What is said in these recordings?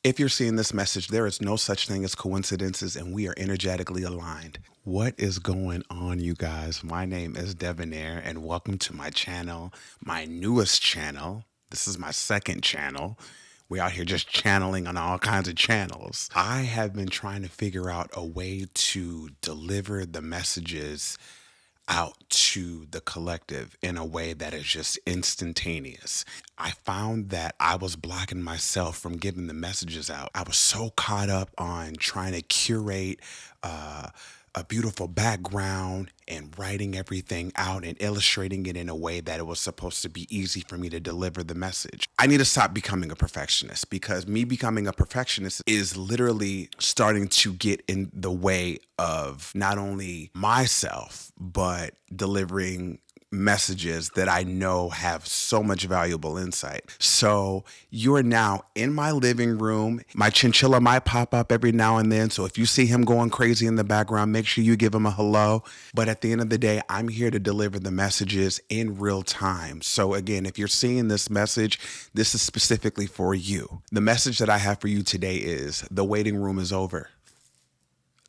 If you're seeing this message, there is no such thing as coincidences, and we are energetically aligned. What is going on, you guys? My name is Debonair, and welcome to my channel, my newest channel. This is my second channel. We're out here just channeling on all kinds of channels. I have been trying to figure out a way to deliver the messages out to the collective in a way that is just instantaneous. I found that I was blocking myself from getting the messages out. I was so caught up on trying to curate a beautiful background and writing everything out and illustrating it in a way that it was supposed to be easy for me to deliver the message. I need to stop becoming a perfectionist, because me becoming a perfectionist is literally starting to get in the way of not only myself, but delivering messages that I know have so much valuable insight. So you're now in my living room. My chinchilla might pop up every now and then. So if you see him going crazy in the background, make sure you give him a hello. But at the end of the day, I'm here to deliver the messages in real time. So again, if you're seeing this message, this is specifically for you. The message that I have for you today is the waiting room is over.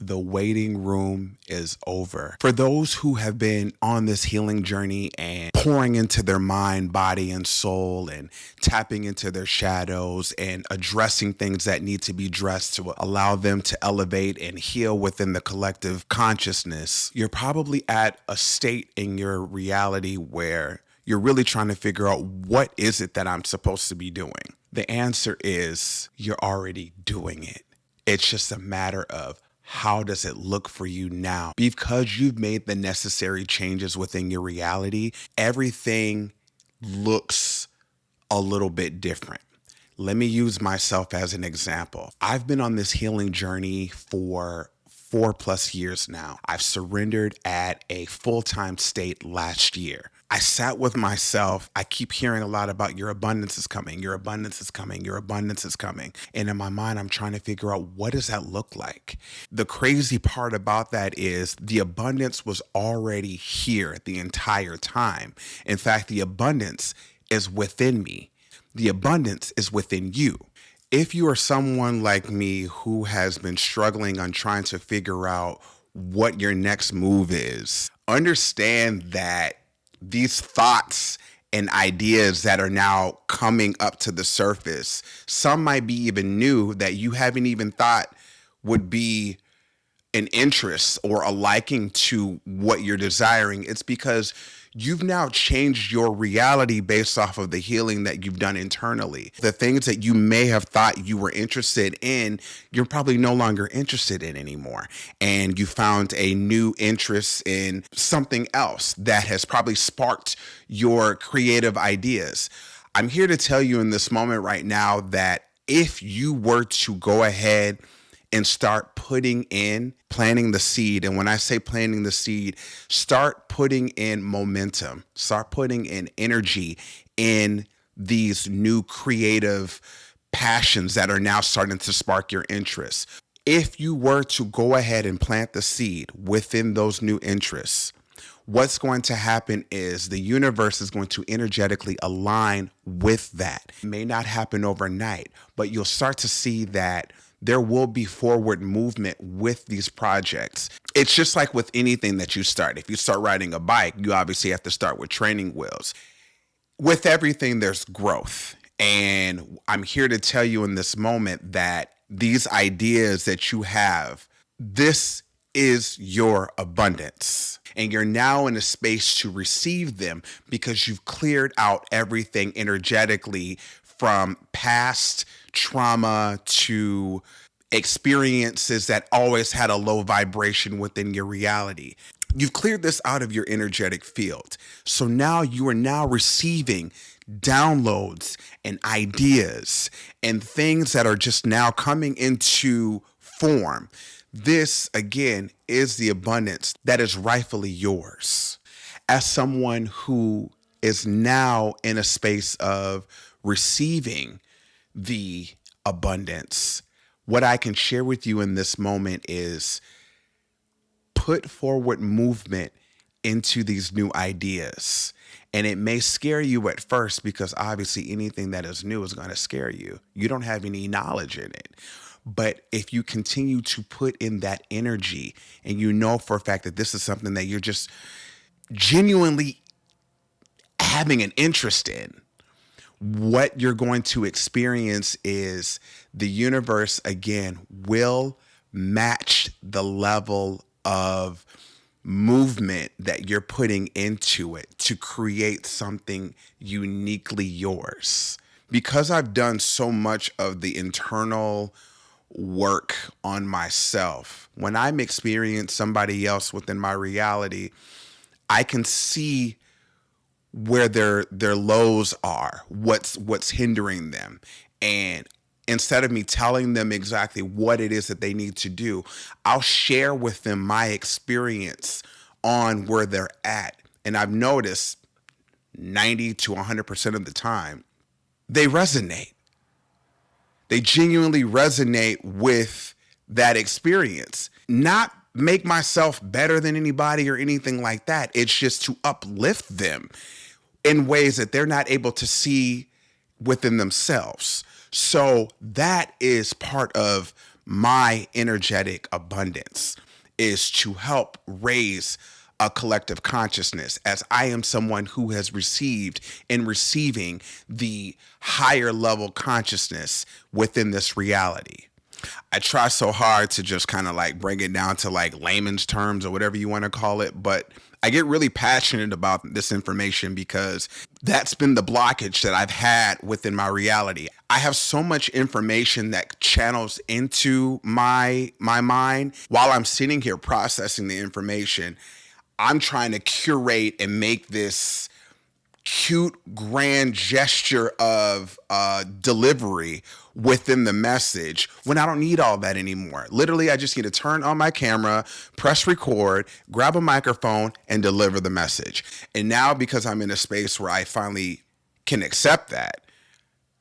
The waiting room is over. For those who have been on this healing journey and pouring into their mind, body, and soul, and tapping into their shadows and addressing things that need to be addressed to allow them to elevate and heal within the collective consciousness, you're probably at a state in your reality where you're really trying to figure out, what is it that I'm supposed to be doing? The answer is, you're already doing it. It's just a matter of, how does it look for you now? Because you've made the necessary changes within your reality, everything looks a little bit different. Let me use myself as an example. I've been on this healing journey for 4+ years now. I've surrendered at a full-time state last year. I sat with myself. I keep hearing a lot about your abundance is coming, your abundance is coming, your abundance is coming. And in my mind, I'm trying to figure out, what does that look like? The crazy part about that is the abundance was already here the entire time. In fact, the abundance is within me. The abundance is within you. If you are someone like me who has been struggling on trying to figure out what your next move is, understand that these thoughts and ideas that are now coming up to the surface, some might be even new that you haven't even thought would be an interest or a liking to what you're desiring. It's because you've now changed your reality based off of the healing that you've done internally. The things that you may have thought you were interested in, you're probably no longer interested in anymore. And you found a new interest in something else that has probably sparked your creative ideas. I'm here to tell you in this moment right now that if you were to go ahead and start planting the seed. And when I say planting the seed, start putting in momentum, start putting in energy in these new creative passions that are now starting to spark your interest. If you were to go ahead and plant the seed within those new interests, what's going to happen is the universe is going to energetically align with that. It may not happen overnight, but you'll start to see that there will be forward movement with these projects. It's just like with anything that you start. If you start riding a bike, you obviously have to start with training wheels. With everything, there's growth. And I'm here to tell you in this moment that these ideas that you have, this is your abundance. And you're now in a space to receive them because you've cleared out everything energetically, from past trauma to experiences that always had a low vibration within your reality. You've cleared this out of your energetic field. So now you are now receiving downloads and ideas and things that are just now coming into form. This, again, is the abundance that is rightfully yours. As someone who is now in a space of receiving the abundance, what I can share with you in this moment is put forward movement into these new ideas And it may scare you at first because obviously anything that is new is going to scare you. You don't have any knowledge in it. But if you continue to put in that energy and you know for a fact that this is something that you're just genuinely having an interest in, what you're going to experience is the universe again will match the level of movement that you're putting into it to create something uniquely yours. Because I've done so much of the internal work on myself, when I'm experiencing somebody else within my reality, I can see where their lows are, what's hindering them. And instead of me telling them exactly what it is that they need to do, I'll share with them my experience on where they're at. And I've noticed 90 to 100% of the time, they resonate. They genuinely resonate with that experience. Not make myself better than anybody or anything like that. It's just to uplift them in ways that they're not able to see within themselves. So that is part of my energetic abundance, is to help raise a collective consciousness, as I am someone who has received and receiving the higher level consciousness within this reality. I try so hard to just kind of like bring it down to like layman's terms or whatever you want to call it. But I get really passionate about this information because that's been the blockage that I've had within my reality. I have so much information that channels into my mind while I'm sitting here processing the information. I'm trying to curate and make this cute, grand gesture of delivery within the message when I don't need all that anymore. Literally, I just need to turn on my camera, press record, grab a microphone, and deliver the message. And now, because I'm in a space where I finally can accept that,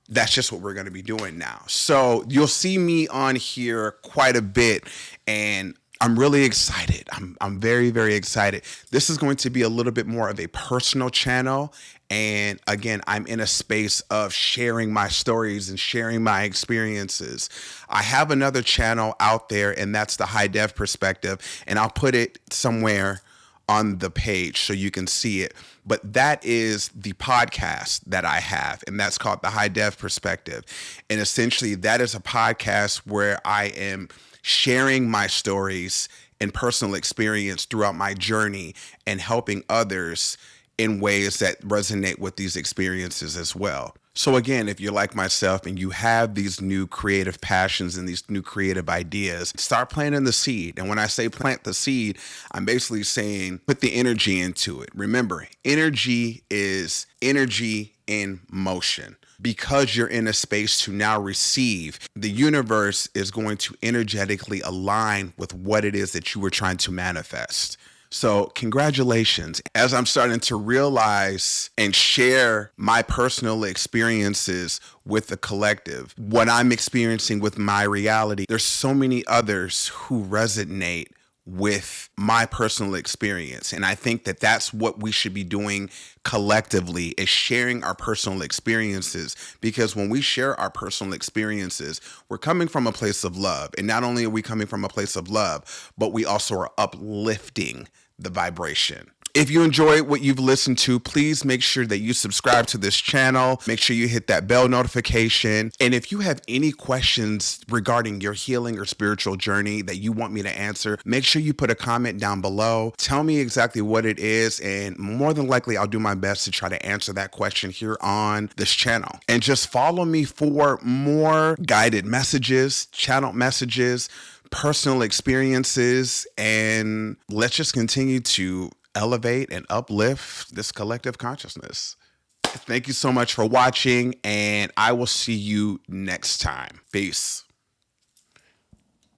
that's just what we're going to be doing now. So you'll see me on here quite a bit, and I'm really excited. I'm very, very excited. This is going to be a little bit more of a personal channel. And again, I'm in a space of sharing my stories and sharing my experiences. I have another channel out there, and that's the High Dev Perspective. And I'll put it somewhere on the page so you can see it. But that is the podcast that I have, and that's called the High Dev Perspective. And essentially, that is a podcast where I am sharing my stories and personal experience throughout my journey and helping others in ways that resonate with these experiences as well. So again, if you're like myself and you have these new creative passions and these new creative ideas, start planting the seed. And when I say plant the seed, I'm basically saying put the energy into it. Remember, energy is energy in motion. Because you're in a space to now receive, the universe is going to energetically align with what it is that you were trying to manifest. So congratulations. As I'm starting to realize and share my personal experiences with the collective, what I'm experiencing with my reality, there's so many others who resonate with my personal experience. And I think that that's what we should be doing collectively, is sharing our personal experiences. Because when we share our personal experiences, we're coming from a place of love. And not only are we coming from a place of love, but we also are uplifting the vibration. If you enjoy what you've listened to, please make sure that you subscribe to this channel. Make sure you hit that bell notification. And if you have any questions regarding your healing or spiritual journey that you want me to answer, make sure you put a comment down below. Tell me exactly what it is, and more than likely, I'll do my best to try to answer that question here on this channel. And just follow me for more guided messages, channel messages, personal experiences, and let's just continue to elevate and uplift this collective consciousness. Thank you so much for watching, and I will see you next time. Peace.